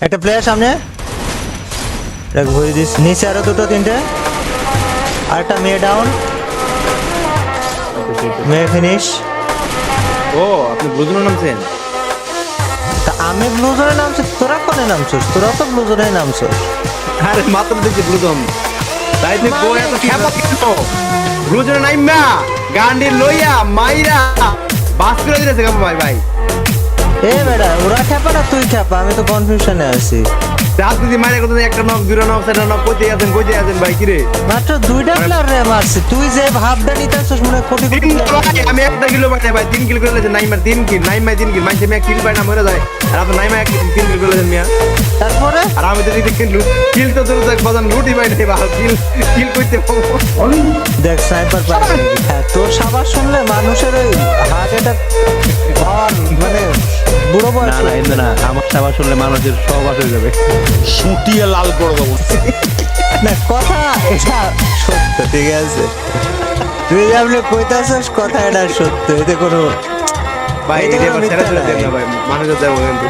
একটা প্লেয়ার সামনে ঘুরে দিস, নিচে আরো দুটো তিনটে, আর একটা মেয়ে ডাউন, মেয়ে ফিনিশ। ও আপনি ব্লুজনে নামছেন? তা আমি ব্লু জোনে নামছি, তোরা কোনে নামছিস? তোরা তো ব্লু জোনে নামছিস। আরে মাত্র দেখছি ব্লুজন, তাই তুই মানে বই এত কি খেপা কেন? ব্লুজনে নাইমা গান্ডি লইয়া মাইরা বাস করে দিতেছে কাপু ভাই। ভাই এ বেটা, ওরা খেপা না তুই খেপা? আমি তো কনফিউশনে আছি। রাজনীতি মাইরা করতে একটা নক দুইটা নক সেটা নক কইতে আছেন ভাই কিরে? মাত্র দুইটা প্লেয়ার রে মারছি, তুই যে ভাবটা নিতেছিস মনে হয় কোটি কোটি player। আমি একটা কিলো পাই ভাই, 3 কিল করে লেছে নাইমা 3 কিল, নাইমা 3 কিল, মাইছে মিয়া কিল পাই না মরে যায়, আর আপনি নাইমা 3 কিল করে লেছেন মিয়া। তারপরে আর আমি তো দিতে কিল তো দূর থেকে বাজান লুটি পাই নাই বা কিল কইতে দেখ স্নাইপার পারে নাকি? হ্যাঁ, তোর সাবাস শুনলে মানুষের ওই হার্ট অ্যাটাক হওয়ার মানে বুড়ো বয়স। না না এমনি না, আমার সাবা শুনলে মানুষের সহবাস হয়ে যাবে। সুটিয়ে লাল করে দেবো। না কথা এটা সত্য, ঠিক আছে? তুই যে আপনি কইতাছিস কথা এটা সত্য, এতে কোনো ভাই এটা এটা কোনো ছেড়ে মিথ্যা ছেড়ে দেন নাই। না ভাই, মানুষের দেবো কিন্তু।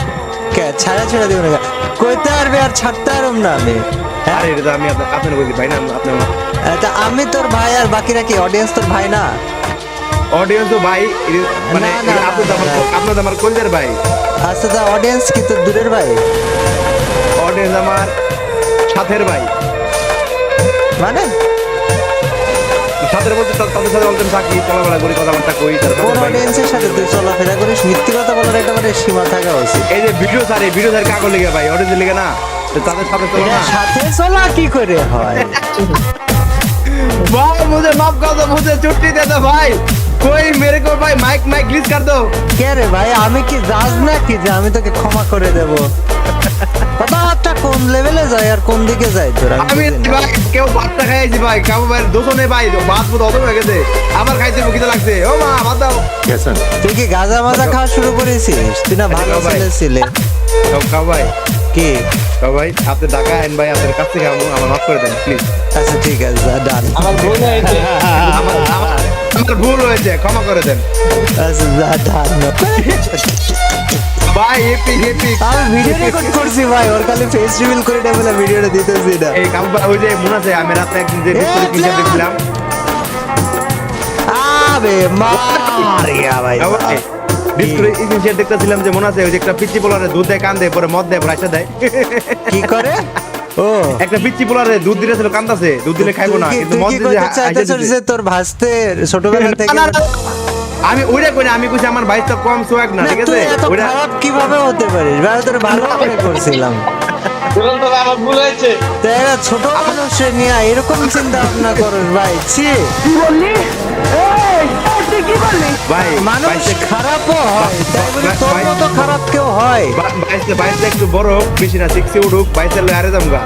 ছাড়া ছেড়ে দিব না, কইতে পারবি আর ছাড়তে পারব না আমি। হ্যাঁ? আরে এটা তো আমি আপনার বলছি ভাই না, আপনি তা আমি তোর ভাই, আর বাকিরা কি অডিয়েন্স তোর ভাই না? অডিয়েন্স তো ভাই মানে না, না, আপনার তো আমার কলজার ভাই। আচ্ছা, তা অডিয়েন্স কি তোর দূরের ভাই? অডিয়েন্স আমার সাথের ভাই, মানে সাথের বলতে তাদের সাথে বলতেন থাকি, চলাফেরা করি, কথাবার্তা কই, তার কোন সাথে ভাই। অডিয়েন্সের সাথে তুই চলাফেরা করিস? মিথ্যে কথা বলার একটা মানে সীমা থাকা উচিত। এই যে ভিডিও স্যার কাগজ লেগে ভাই, অডিয়েন্স লেগে না, তো তাদের সাথে চলো এটা না সাথে চলা কি করে হয়? भाई मुझे माफ कर दो, मुझे छुट्टी दे दो भाई, कोई मेरे को भाई माइक ग्लिच कर दो। কে রে ভাই, আমি কি জাজ না কি যে আমি তোকে ক্ষমা করে দেব? কথাটা কোন লেভেলে যায় আর কোন দিকে যায় তোর? আমি ভাই কেউ ভাতটা খাইছি ভাই, কাবু ভাই দোষ নেই ভাই, ভাত পুরো অদম হয়ে গেছে, আমার খাইতে মুখিতে লাগছে। ও মা ভাত দাও। তুই কি গাঁজা মাজা খাওয়া শুরু করেছিস? তুই না ভালো ভাই। ছেলে ছিলে। কাবু ভাই, কি? কাবু ভাই আপনি টাকা আইন ভাই, আপনার কাছ থেকে আমার মাফ করে দেন প্লিজ। আচ্ছা ঠিক আছে, ডান। আমার ভুল হয়েছে, ক্ষমা করে দেন আচ্ছা ডান। ভাই। এপি আমি ভিডিও রেকর্ড করছি ভাই, ওর খালি ফেস রিভিল করে দেব বলে ভিডিওটা দিতেছি না। এই কাবু ভাই ওই যে মনে আছে আমি রাতে একদিন যে ডিসপ্লে কিনে দেখছিলাম, আবে মারিয়া ভাই। ডিসপ্লে ইনশিয়েট দেখতেছিলাম যে মনে আছে ওই যে একটা পিচ্চি পোলারে দুধ দেয়, কান দেয়, পরে মদ দেয়, রাইসা দেয়। কি করে? ও একটা পিচ্চি পোলারে দুধ দিতেছিল, কান্দাছে, দুধ দিলে খাইবো না, কিন্তু মদ দিলে যে তোর ভাসতে ছোটবেলা থেকে আমি ওইটা কই না, আমি কইছি আমার ভাই তো কম সোয়াগ না, ঠিক আছে? তুই এত ওইটা খারাপ কিভাবে হতে পারিস ভাই? তোর ভালো করে করছিলাম। আমার ভুল হয়েছে। তো এরা ছোট মানুষের নিয়ে এরকম চিন্তা ভাবনা করিস ভাই? ছি, ভাই মানুষ খারাপও হয়, তাই বলে তোর মতো খারাপ কেউ হয়? বাইসে একটু বড় হোক, বেশি না, 6 উঠুক, বাইসে আরে যামগা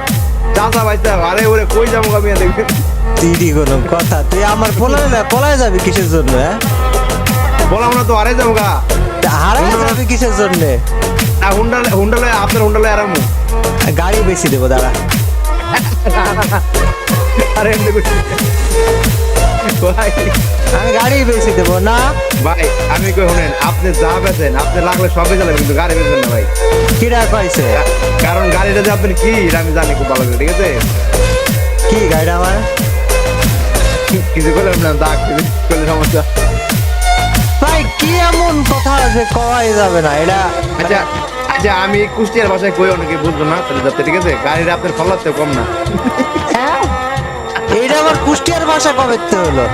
চাচা বাইসা, আরে ওরে কই যামগা মিয়া দেখবেন। তুই কোনো কথা, তুই আমার পলায় যাবি কিসের জন্য? হ্যাঁ, বললাম না তো আরে যামগা, হারায় যাবি কিসের জন্য? হুন্ডালে আপনার হুন্ডালে আরামু। গাড়ি বেশি দেবো দাঁড়া। আরে এমনি কইছি। ভাই আমি গাড়ি বেশি দেবো না। ভাই আমি কই শুনেন, আপনি যা বেচেন, আপনি লাগলে সব বেচালেন, কিন্তু গাড়ি বেচবেন না ভাই, কিরা কইছে? কারণ গাড়িটা যে আপনি কি এটা আমি জানি খুব ভালো করে, ঠিক আছে? কি গাড়িটা আমার? কিছু করলাম না, দাগ করলে সমস্যা। ভাই কি এমন কথা আছে, কওয়াই যাবে না এটা? আচ্ছা আচ্ছা, আমি কুষ্টিয়ার ভাষায় কই অনেকে বুঝবো না, তাহলে যাতে, ঠিক আছে? গাড়িটা আপনার ফলাতেও কম না। হ্যাঁ, এইটা আমার কুষ্টিয়ার ভাষা কবে তে হলো?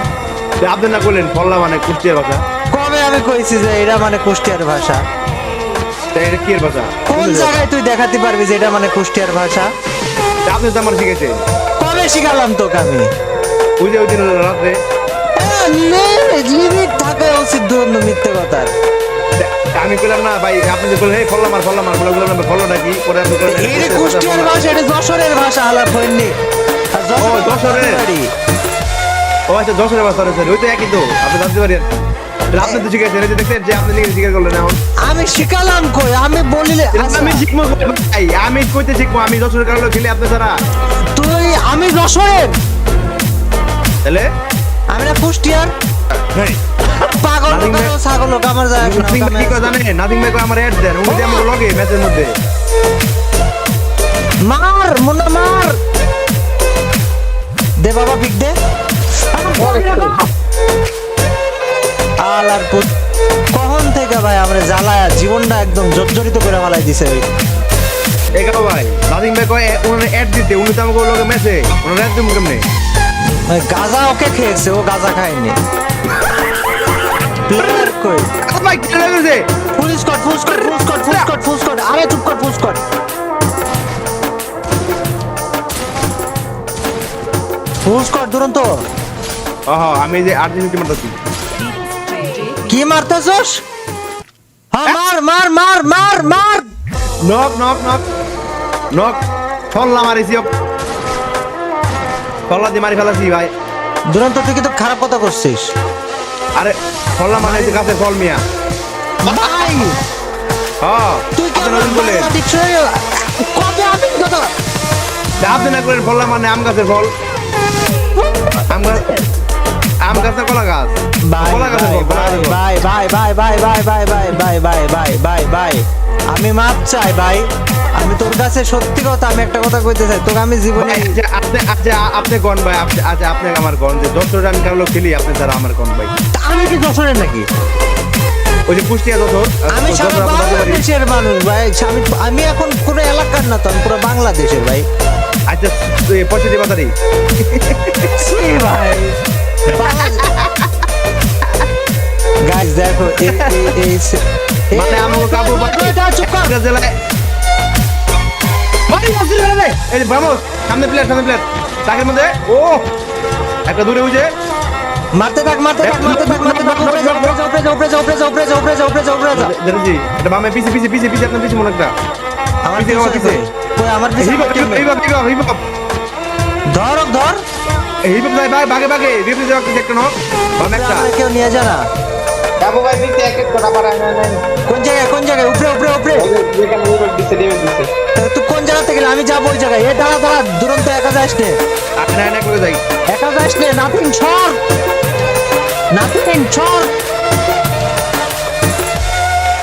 আপনি না করলেন ফল্লা মানে কুষ্টিয়ার ভাষা, কবে আমি কইছি যে এটা মানে কুষ্টিয়ার ভাষা? তা এটা কি এর ভাষা? কোন জায়গায় তুই দেখাতে পারবি যে এটা মানে কুষ্টিয়ার ভাষা? তা আপনি তো আমার শিখেছেন, কবে শিখালাম তোকে আমি? ওই যে ওই দিন রাত্রে। লিমিট থাকা উচিত, দুরন্ত মিথ্যে কথার। তা আমি কইলাম না ভাই, আপনি যে বললেন এই ফল্লা মার বললাম না ফল্লাটা কি, পরে আপনি কইলেন এটা কুষ্টিয়ার ভাষা, এটা যশোরের ভাষা আলাপ হয়নি। আর ও, যশোরের? বাড়ি। ও আচ্ছা, যশোরের ভাষা রয়েছে, ওই তো একই তো, আপনি জানতে পারেন। তাহলে আপনি তো শিখেছেন, এই যে দেখছেন যে আপনি লিখে স্বীকার করলেন এখন। আমি শিখালাম কই? আমি বলিলে আমি শিখবো ভাই, আমি কইতে শিখবো, আমি যশোরের কারণে খেলে আপনি ছাড়া। আমি যশোরের, তাহলে আমি না কুষ্টিয়ার। পাগল Nothing লোক আর ছাগল লোক আমার যায় নাথিং ভাই কি করে জানেন? নাথিং ভাই কয় আমার অ্যাড দেন, ওই যে আমার লগে ম্যাচের মধ্যে। দে বাবা পিক দে আলার পুত কখন থেকে ভাই আমরা জ্বালায় জীবনটা একদম জর্জরিত করে ফেলাই দিছে এগাও ভাই নাদিম ভাই কয় উনারে অ্যাড দিতে উনি তো আমাকে লগে মেসে উনারে অ্যাড দিমু কেমনে গাজা ওকে খেয়েছে ও গাজা খায়নি প্লেয়ার কই ভাই কি লাগছে ফুল স্কট আরে চুপ কর ফুল স্কট দুরন্ত আমি যে আর্জেন্টিনা মারতাছি কি মারতেছস হ্যাঁ মার নক ফল্লা মারিছি ফল্লা দিয়ে মারি ফেলাছি ভাই দুরন্ত তুই কিন্তু খারাপ কথা করছিস আরে ফল্লা মানে যে গাছের ফল মিয়া ভাই হ্যাঁ তুই কি আপনি নতুন বলেন কবে আমি কথা আপনি না করেন ফল্লা মানে আম গাছের ফল আম গাছের কলা গাছ কলা গাছের ফল ভাই আমি মাপ চাই ভাই আমি তোর কাছে সত্যি কথা আমি একটা কথা কইতে চাই তোকে আমি জীবনে আপনি কোন ভাই আপনি আমার কোন যে যশোরে আমি কারো খেলি আপনি তারা আমার কোন ভাই আমি কি যশোরের নাকি ওই যে কুষ্টিয়া যশোর আমি সারা বাংলাদেশের মানুষ ভাই আমি এখন পুরো এলাকার না তো আমি পুরো বাংলাদেশের ভাই আচ্ছা পঁচিশে বাজারি ভাই গাইস দেখো মানে আমাকে কাবু জেলায় এই ব্রাহ্মণ সামনে প্লেয়ার তাকের মধ্যে ও একটা দূরে বুঝে মারতে থাক উপরে যা দেখেছি এটা বামে পিছে আপনার পিছে মনে একটা আমার পিছে আমার পিছে কই আমার পিছে ধর হিপ ভাই বাগে রিপ্লেস দেওয়া একটা নক বামে একটা কেউ নিয়ে যা না যাবো ভাই দিতে এক এক করে আবার কোন জায়গায় উপরে যেখানে উড়ে দিতে তুই কোন জায়গা থেকে আমি যাবো ওই জায়গায় দাঁড়া দুরন্ত একা যাস নে না করে যাই একা যাস নে নাথিং ছড়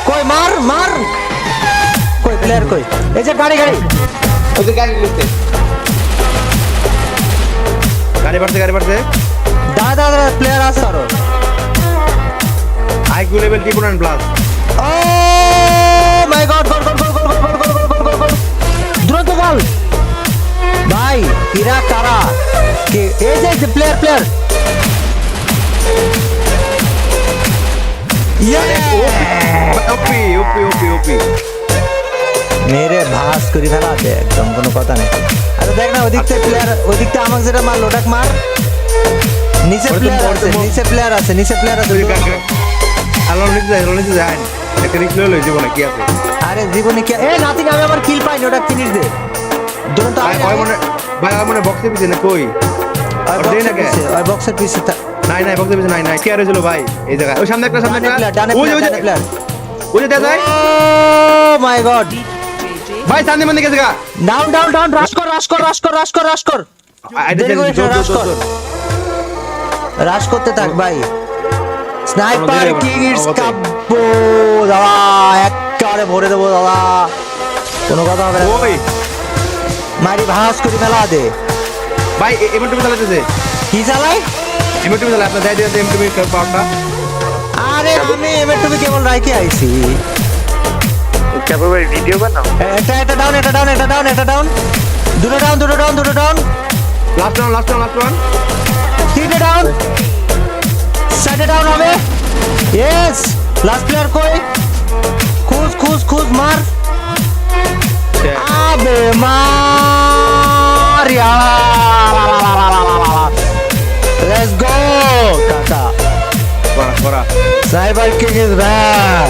কই মার কই প্লেয়ার কই এই যে গাড়ি ওই যে গাড়ি দিতে গাড়ি বাড়ছে দাঁড়া প্লেয়ার আছে আরো আইকিউ লেভেল টিপুনান প্লাস ও মাই গড গোল দ্রুত বল ভাই এরা কারা কে এই যে প্লেয়ার ওপি মেরে ভাস করে ফেলা দে একদম কোনো কথা নেই আরে দেখ না ওদিকতে প্লেয়ার ওদিকতে আমাকে যেটা মারলো ওটাকে মার নিচে প্লেয়ার আছে আলো নিচে যায় একটা রিক্স লইলো জীবনে কি আছে আরে জীবনে কি এ নাথিং আমি আবার কিল পাইনি ওটা ফিনিশ দে দুরন্ত ভাই মনে বক্সে পিছে না কই ওই বক্সের পিছে নাই বক্সে পিছে নাই কি আর হইছিল ভাই এই জায়গা ওই সামনে একটা ওই প্লেয়ার ওই যে যায় ও মাই গড ভাই সামনে মনে গেছে গা ডাউন রাশ কর রাশ করতে থাক ভাই স্নাইপার কিংস কাব্বো দাদা একবারে ভরে দেবো দাদা কোনো কথা হবে না ওই মারি ভাস করে ফেলা দে ভাই এমএটুবি চালাতেছে কি চালাই এমএটুবি চালা আপনি দাই দিতে এমএটুবি পাওয়ারটা আরে আমি এমএটুবি কেবল রাইকে আইছি কেবল ভাই ভিডিও বানাও এটা ডাউন দুটো ডাউন লাস্ট ওয়ান তিনটে ডাউন সাইডে ডাউন হবে ইয়েস লাস্ট প্লেয়ার কই খুশ মার আবে মার লেটস গো কাকা করা সাইবার কিং ইজ ব্যাক